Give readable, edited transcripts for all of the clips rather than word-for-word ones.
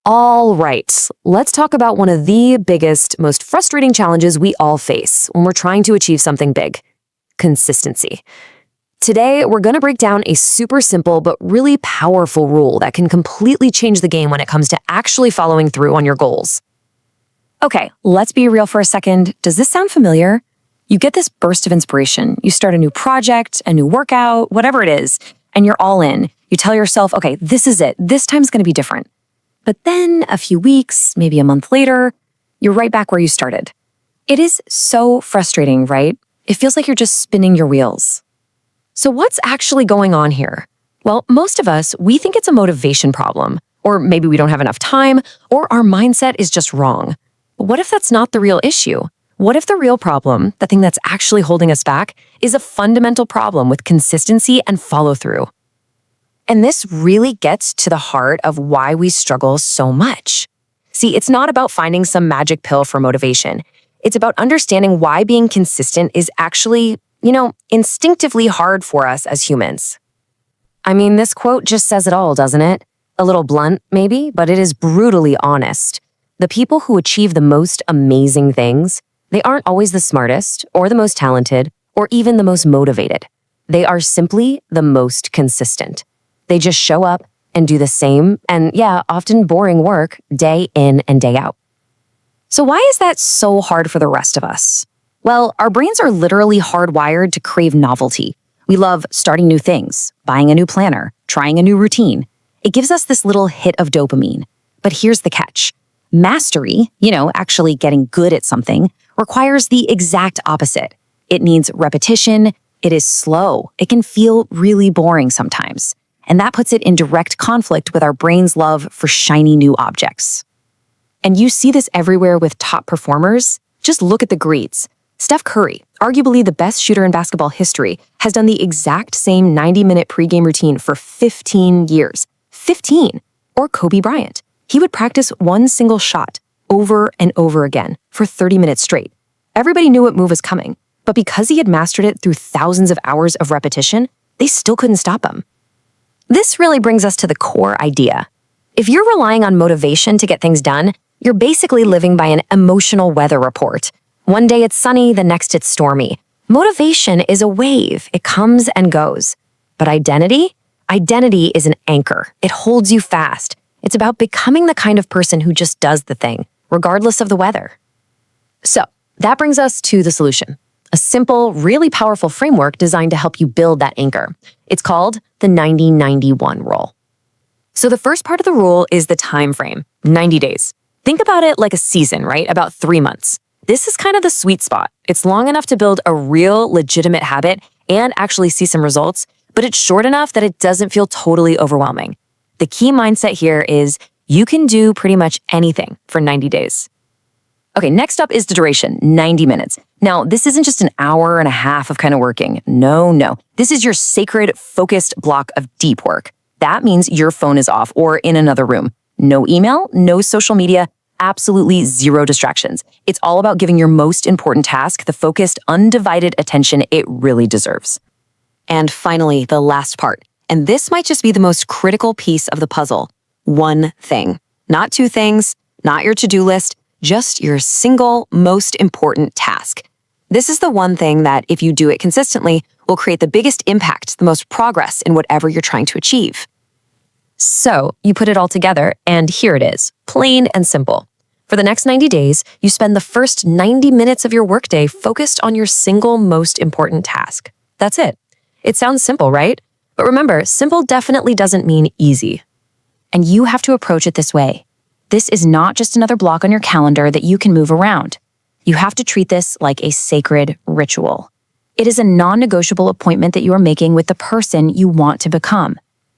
All right, let's talk about one of the biggest, most frustrating challenges we all face when we're trying to achieve something big: consistency. Today, we're going to break down a super simple but really powerful rule that can completely change the game when it comes to actually following through on your goals. Okay, let's be real for a second. Does this sound familiar? You get this burst of inspiration. You start a new project, a new workout, whatever it is, and you're all in. You tell yourself, okay, this is it. This time's going to be different. But then a few weeks, maybe a month later, you're right back where you started. It is so frustrating, right? It feels like you're just spinning your wheels. So what's actually going on here? Well, most of us, we think it's a motivation problem, or maybe we don't have enough time, or our mindset is just wrong. But what if that's not the real issue? What if the real problem, the thing that's actually holding us back, is a fundamental problem with consistency and follow-through? And this really gets to the heart of why we struggle so much. See, it's not about finding some magic pill for motivation. It's about understanding why being consistent is actually, instinctively hard for us as humans. I mean, this quote just says it all, doesn't it? A little blunt, maybe, but it is brutally honest. The people who achieve the most amazing things, they aren't always the smartest, or the most talented, or even the most motivated. They are simply the most consistent. They just show up and do the same and, often boring work day in and day out. So why is that so hard for the rest of us? Well, our brains are literally hardwired to crave novelty. We love starting new things, buying a new planner, trying a new routine. It gives us this little hit of dopamine. But here's the catch. Mastery, actually getting good at something, requires the exact opposite. It needs repetition. It is slow. It can feel really boring sometimes. And that puts it in direct conflict with our brain's love for shiny new objects. And you see this everywhere with top performers. Just look at the greats. Steph Curry, arguably the best shooter in basketball history, has done the exact same 90-minute pregame routine for 15 years. 15! Or Kobe Bryant. He would practice one single shot over and over again for 30 minutes straight. Everybody knew what move was coming, but because he had mastered it through thousands of hours of repetition, they still couldn't stop him. This really brings us to the core idea. If you're relying on motivation to get things done, you're basically living by an emotional weather report. One day it's sunny, the next it's stormy. Motivation is a wave. It comes and goes. But identity? Identity is an anchor. It holds you fast. It's about becoming the kind of person who just does the thing, regardless of the weather. So, that brings us to the solution. A simple, really powerful framework designed to help you build that anchor. It's called the 90-91 rule. So the first part of the rule is the time frame, 90 days. Think about it like a season, right? About 3 months. This is kind of the sweet spot. It's long enough to build a real, legitimate habit and actually see some results, but it's short enough that it doesn't feel totally overwhelming. The key mindset here is you can do pretty much anything for 90 days. Okay, next up is the duration, 90 minutes. Now, this isn't just an hour and a half of kind of working. No. This is your sacred, focused block of deep work. That means your phone is off or in another room. No email, no social media, absolutely zero distractions. It's all about giving your most important task the focused, undivided attention it really deserves. And finally, the last part. And this might just be the most critical piece of the puzzle. One thing. Not two things, not your to-do list, just your single most important task. This is the one thing that, if you do it consistently, will create the biggest impact, the most progress in whatever you're trying to achieve. So, you put it all together, and here it is, plain and simple. For the next 90 days, you spend the first 90 minutes of your workday focused on your single most important task. That's it. It sounds simple, right? But remember, simple definitely doesn't mean easy. And you have to approach it this way. This is not just another block on your calendar that you can move around. You have to treat this like a sacred ritual. It is a non-negotiable appointment that you are making with the person you want to become.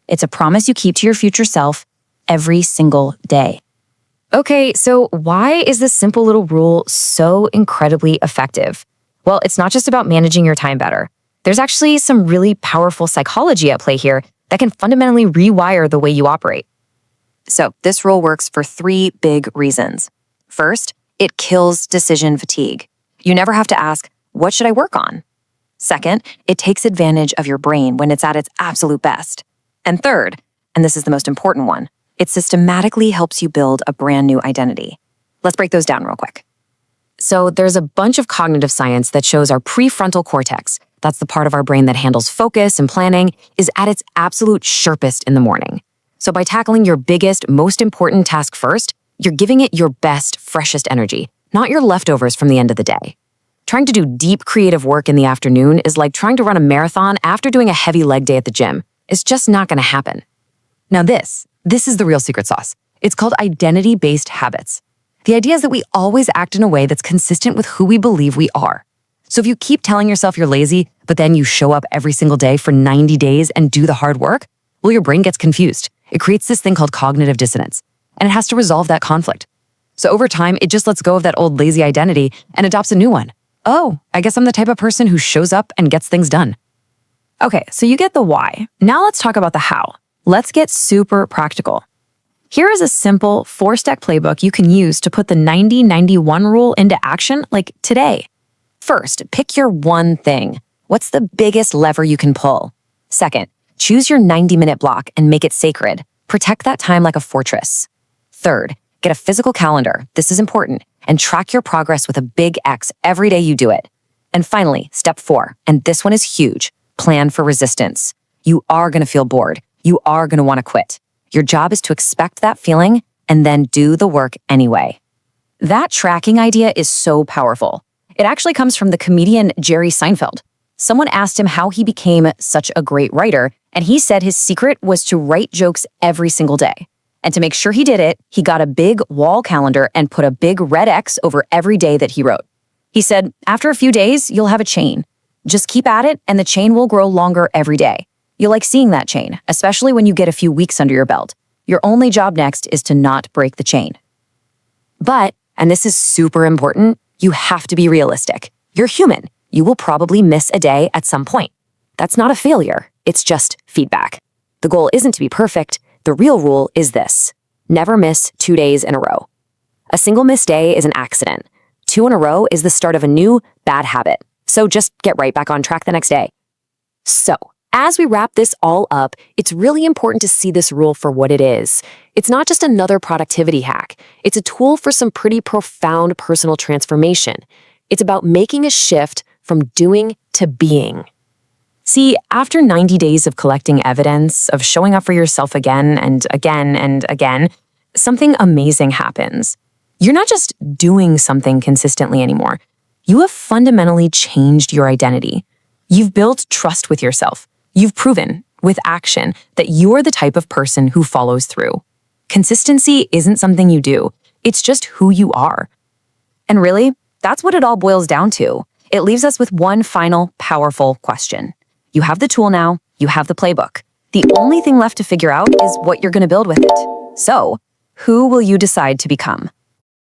It's a promise you keep to your future self every single day. Okay, so why is this simple little rule so incredibly effective? Well, it's not just about managing your time better. There's actually some really powerful psychology at play here that can fundamentally rewire the way you operate. So this rule works for 3 big reasons. First, it kills decision fatigue. You never have to ask, what should I work on? Second, it takes advantage of your brain when it's at its absolute best. And third, and this is the most important one, It systematically helps you build a brand new identity. Let's break those down real quick. So there's a bunch of cognitive science that shows our prefrontal cortex, that's the part of our brain that handles focus and planning, is at its absolute sharpest in the morning. So by tackling your biggest, most important task first, you're giving it your best, freshest energy, not your leftovers from the end of the day. Trying to do deep creative work in the afternoon is like trying to run a marathon after doing a heavy leg day at the gym. It's just not going to happen. Now this is the real secret sauce. It's called identity-based habits. The idea is that we always act in a way that's consistent with who we believe we are. So if you keep telling yourself you're lazy, but then you show up every single day for 90 days and do the hard work, well, your brain gets confused. It creates this thing called cognitive dissonance, and it has to resolve that conflict. So over time, it just lets go of that old lazy identity and adopts a new one. Oh, I guess I'm the type of person who shows up and gets things done. Okay, so you get the why. Now let's talk about the how. Let's get super practical. Here is a simple 4-step playbook you can use to put the 90-91 rule into action, like today. First, pick your one thing. What's the biggest lever you can pull? Second, choose your 90-minute block and make it sacred. Protect that time like a fortress. Third, get a physical calendar. This is important. And track your progress with a big X every day you do it. And finally, step 4, and this one is huge. Plan for resistance. You are going to feel bored. You are going to want to quit. Your job is to expect that feeling and then do the work anyway. That tracking idea is so powerful. It actually comes from the comedian Jerry Seinfeld. Someone asked him how he became such a great writer, and he said his secret was to write jokes every single day. And to make sure he did it, he got a big wall calendar and put a big red X over every day that he wrote. He said, after a few days, you'll have a chain. Just keep at it, and the chain will grow longer every day. You'll like seeing that chain, especially when you get a few weeks under your belt. Your only job next is to not break the chain. But, and this is super important, you have to be realistic. You're human. You will probably miss a day at some point. That's not a failure. It's just feedback. The goal isn't to be perfect. The real rule is this: never miss 2 days in a row. A single missed day is an accident. 2 in a row is the start of a new bad habit. So just get right back on track the next day. So, as we wrap this all up, it's really important to see this rule for what it is. It's not just another productivity hack. It's a tool for some pretty profound personal transformation. It's about making a shift from doing to being. See, after 90 days of collecting evidence, of showing up for yourself again and again and again, something amazing happens. You're not just doing something consistently anymore. You have fundamentally changed your identity. You've built trust with yourself. You've proven, with action, that you're the type of person who follows through. Consistency isn't something you do. It's just who you are. And really, that's what it all boils down to. It leaves us with one final, powerful question. You have the tool now. You have the playbook. The only thing left to figure out is what you're going to build with it. So, who will you decide to become?